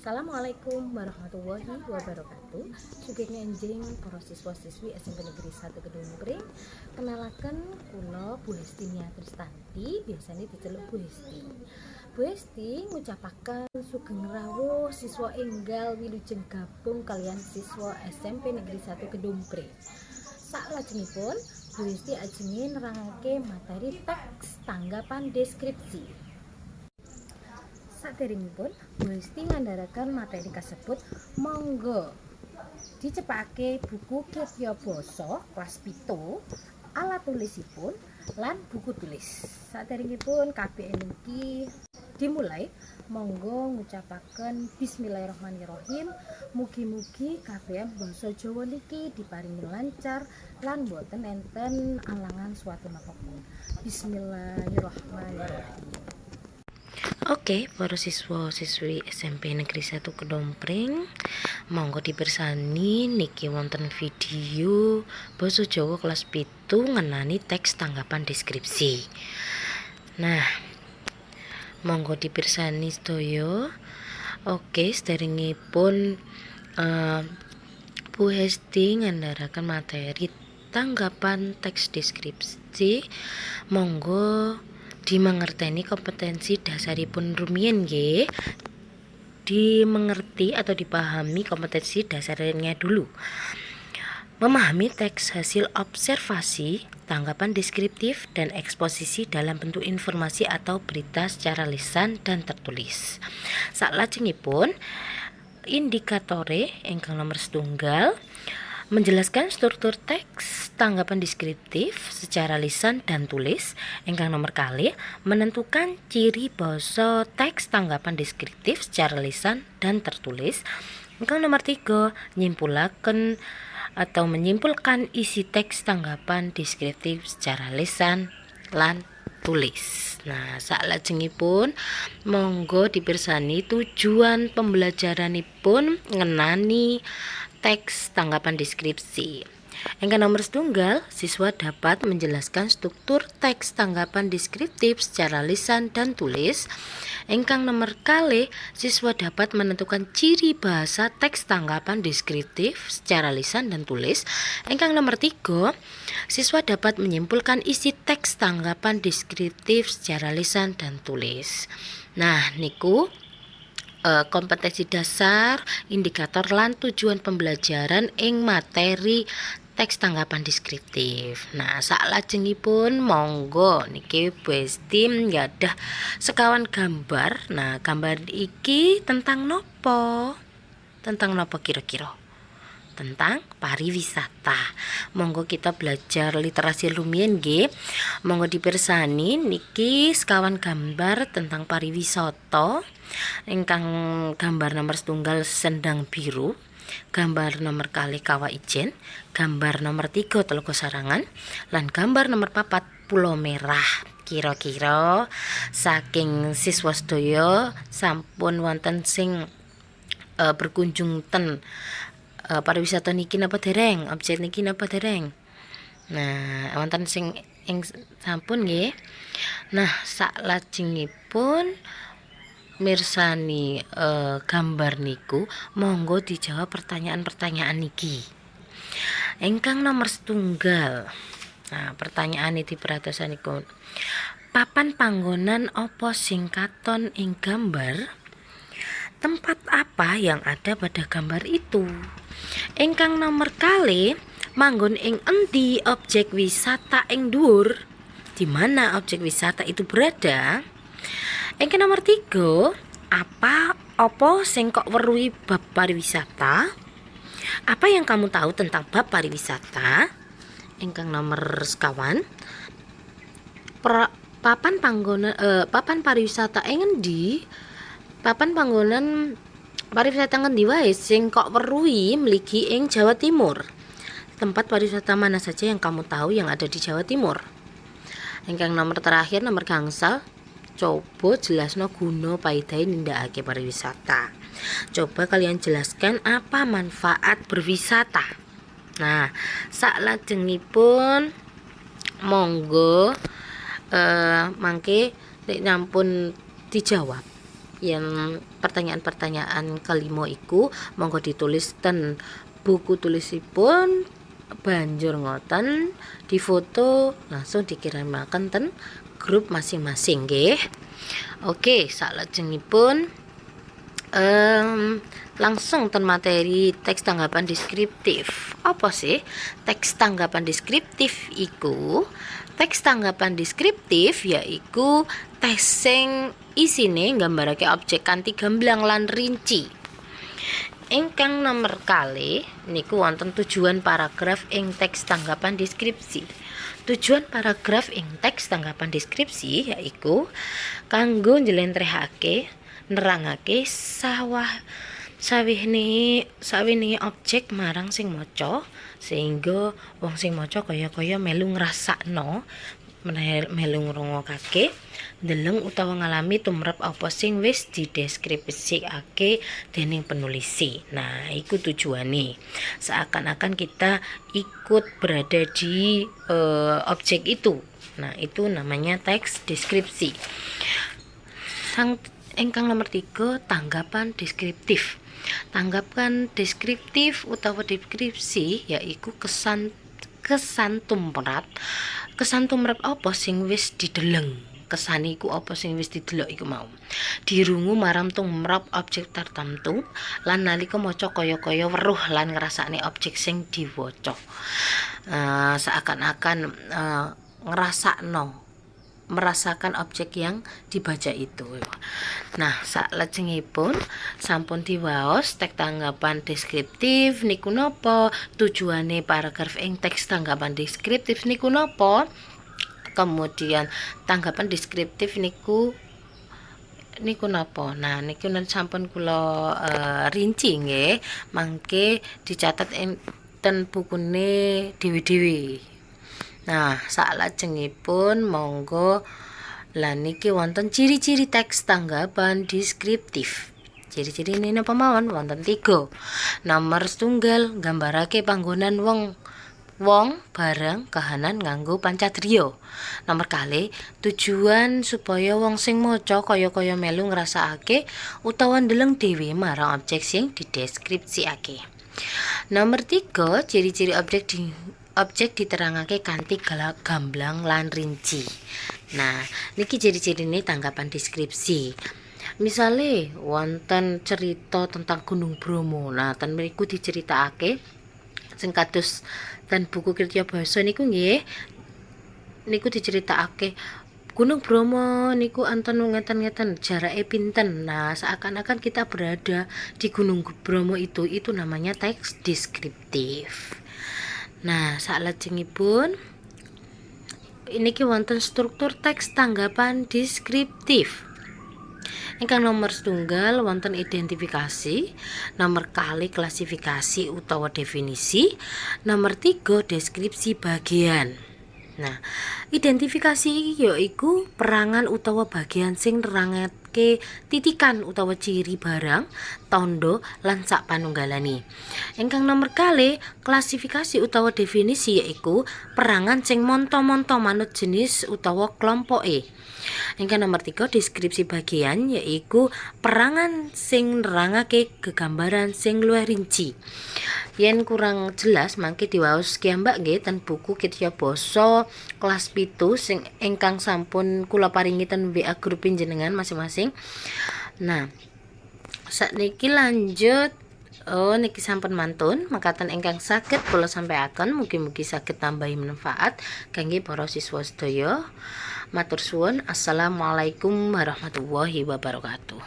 Assalamualaikum warahmatullahi wabarakatuh. Sugeng enjing para siswa-siswi SMP Negeri 1 Kedung Pring. Kenalaken kula Bu Hesti Nia Tristanti, biasanya diceluk Bu Hesti. Bu Hesti ngucapaken sugeng rawuh siswa enggal wilujeng gabung kalian siswa SMP Negeri 1 Kedung Pring. Saklajengipun Bu Hesti ajenge nerangake materi teks tanggapan deskripsi. Saderengipun Bu Hesti ngandharaken materi kasebut, monggo dicepake buku Kirya Basa kelas 7, alat tulisipun lan buku tulis. Saderengipun kabeh niki dimulai, monggo ngucapaken bismillahirrahmanirrahim. Mugi-mugi kabeh basa Jawa niki diparingi lancar lan boten enten alangan suatu apapun. Bismillahirrahmanirrahim. Oke, para siswa-siswi SMP Negeri 1 Kedung Pring, monggo dipirsani niki wonten video basa Jawa kelas 7 ngenani teks tanggapan deskripsi. Nah, monggo dipirsani sedaya. Oke, saderengipun Bu Hesti ngandharaken materi tanggapan teks deskripsi, monggo dimengerteni kompetensi dasaripun rumiyin nggih. Dimengerti atau dipahami kompetensi dasarnya dulu. Memahami teks hasil observasi, tanggapan deskriptif dan eksposisi dalam bentuk informasi atau berita secara lisan dan tertulis. Saklajengipun indikatore ingkang nomor setunggal menjelaskan struktur teks tanggapan deskriptif secara lisan dan tulis. Ingkang nomor kalih menentukan ciri basa teks tanggapan deskriptif secara lisan dan tertulis. Ingkang nomor 3 nyimpulaken atau menyimpulkan isi teks tanggapan deskriptif secara lisan lan tulis. Nah, saklajengipun monggo dipirsani tujuan pembelajaranipun ngenani teks tanggapan deskripsi. Ingkang nomor setunggal, siswa dapat menjelaskan struktur teks tanggapan deskriptif secara lisan dan tulis. Ingkang nomor kalih, siswa dapat menentukan ciri bahasa teks tanggapan deskriptif secara lisan dan tulis. Ingkang nomor 3, siswa dapat menyimpulkan isi teks tanggapan deskriptif secara lisan dan tulis. Nah, niku kompetensi dasar, indikator lan tujuan pembelajaran ing materi teks tanggapan deskriptif. Nah, saklajengipun monggo niki Bu Hesti nggadah sekawan gambar. Nah, gambar iki tentang nopo? Tentang nopo kira-kira? Tentang pariwisata. Monggo kita belajar literasi rumiyin nggih. Monggo dipirsani niki sekawan gambar tentang pariwisata. Ingkang gambar nomor setunggal sendang biru, gambar nomor kalih kawah ijen, gambar nomor 3 Telaga Sarangan, lan gambar nomor 4 Pulau Merah. Kira-kira saking siswa sedaya sampun wonten sing berkunjung ten pariwisata niki napa dereng? Objek niki napa dereng? Nah, wonten sing ing sampun nggih. Nah, saklajengipun mirsani gambar niku, monggo dijawab pertanyaan-pertanyaan niki. Ingkang nomor setunggal. Nah, pertanyaan iki diperhatosanipun. Papan panggonan apa sing katon ing gambar? Tempat apa yang ada pada gambar itu? Ingkang nomor kalih, manggon ing endi objek wisata ing dhuwur? Di mana objek wisata itu berada? Ingkang nomor 3, apa sing kok weruhi bab pariwisata? Apa yang kamu tahu tentang bab pariwisata? Ingkang nomor sekawan, papan pariwisata ing endi? Papan panggonan pariwisata ngendi wae sing kok weruhi mligi ing Jawa Timur? Tempat pariwisata mana saja yang kamu tahu yang ada di Jawa Timur? Ingkang nomor terakhir, nomor gangsal, coba jelasno guna paidahe nindakake pariwisata. Coba kalian jelaskan apa manfaat berwisata. Nah, saklajengipun monggo mangke nek nyampun dijawab. yang pertanyaan-pertanyaan kelima iku monggo ditulis ten buku tulisipun, banjur ngoten difoto langsung dikirimaken ten grup masing-masing nggih. Oke, salajengipun langsung ten materi teks tanggapan deskriptif. Apa sih teks tanggapan deskriptif iku? Teks tanggapan deskriptif yaiku teks sing isine nggambarake objek kanthi gamblang lan rinci. Ingkang nomor kalih niku wonten tujuan paragraf ing teks tanggapan deskripsi. Tujuan paragraf ing teks tanggapan deskripsi yaiku kanggo njlentrehake nerangake sawine objek marang sing maca sehingga wong sing maca kaya-kaya melu ngrasakno melu ngrungokake ndeleng utawa ngalami tumrap apa sing wis dideskripsikake dening penulisi. Nah, iku tujuane. Seakan-akan kita ikut berada di objek itu. Nah, itu namanya teks deskripsi. Ingkang nomor 3, tanggapan deskriptif. Tanggapan deskriptif utawa deskripsi yaiku kesan tumrap. Kesan tumrap apa sing wis dideleng. Kesan iku apa sing wis didelok iku mau. Dirungu marang tumrap objek tertentu lan nalika maca kaya-kaya weruh lan ngrasakne objek sing diwaca. Seakan-akan merasakan objek yang dibaca itu. Nah, salajengipun sampun diwaos teks tanggapan deskriptif niku napa, tujuane paragraf ing teks tanggapan deskriptif niku napa, kemudian tanggapan deskriptif niku napa. Nah, niku sampun kula rinci nggih, mangke dicatat ing ten bukune dhewe-dhewe. Nah, salajengipun monggo lan niki wonten ciri-ciri teks tanggapan deskriptif. Ciri-ciri ini napa mawon? Wonten 3. Nomor setunggal nggambarake panggonan wong, barang, kahanan nganggo pancadriya. Nomor kalih, tujuan supaya wong sing maca kaya-kaya melu ngrasakake utawa ndeleng dhewe marang objek sing dideskripsikake. Nomor 3, ciri-ciri objek diterangake kanthi gamblang lan rinci. Nah, niki ciri-cirine tanggapan deskripsi. Misale wonten cerita tentang Gunung Bromo. Nah, ten mriku diceritakake sing kados ten buku Kirtia Basa niku nggih. Niku diceritakake Gunung Bromo niku anten ngeten-ngeten jarake pinten. Nah, seakan-akan kita berada di Gunung Bromo itu namanya teks deskriptif. Nah, salajengipun niki wonten struktur teks tanggapan deskriptif. Ingkang nomor setunggal wonten identifikasi, nomor kalih klasifikasi utawa definisi, nomor 3 deskripsi bagian. Nah, identifikasi iki yaiku perangan utawa bagian sing nerangake titikan utawa ciri barang, tondo lan sak panunggalane. Ingkang nomor kalih klasifikasi utawa definisi yaiku perangan sing monto-monto manut jenis utawa kelompoke. Ingkang nomor 3 deskripsi bagian yaiku perangan sing nerangake gegambaran sing luwih rinci. Yen kurang jelas mangke diwaos kiambak nggih ten buku Kirtia Basa kelas 7 sing ingkang sampun kula paringi ten WA grup panjenengan masing-masing. Nah, sakniki lanjut. Oh, niki sampun mantun makaten ingkang saged kula sampaiaken, mugi-mugi saged tambahi manfaat kangge para siswa sedaya. Matur suwun. Assalamualaikum warahmatullahi wabarakatuh.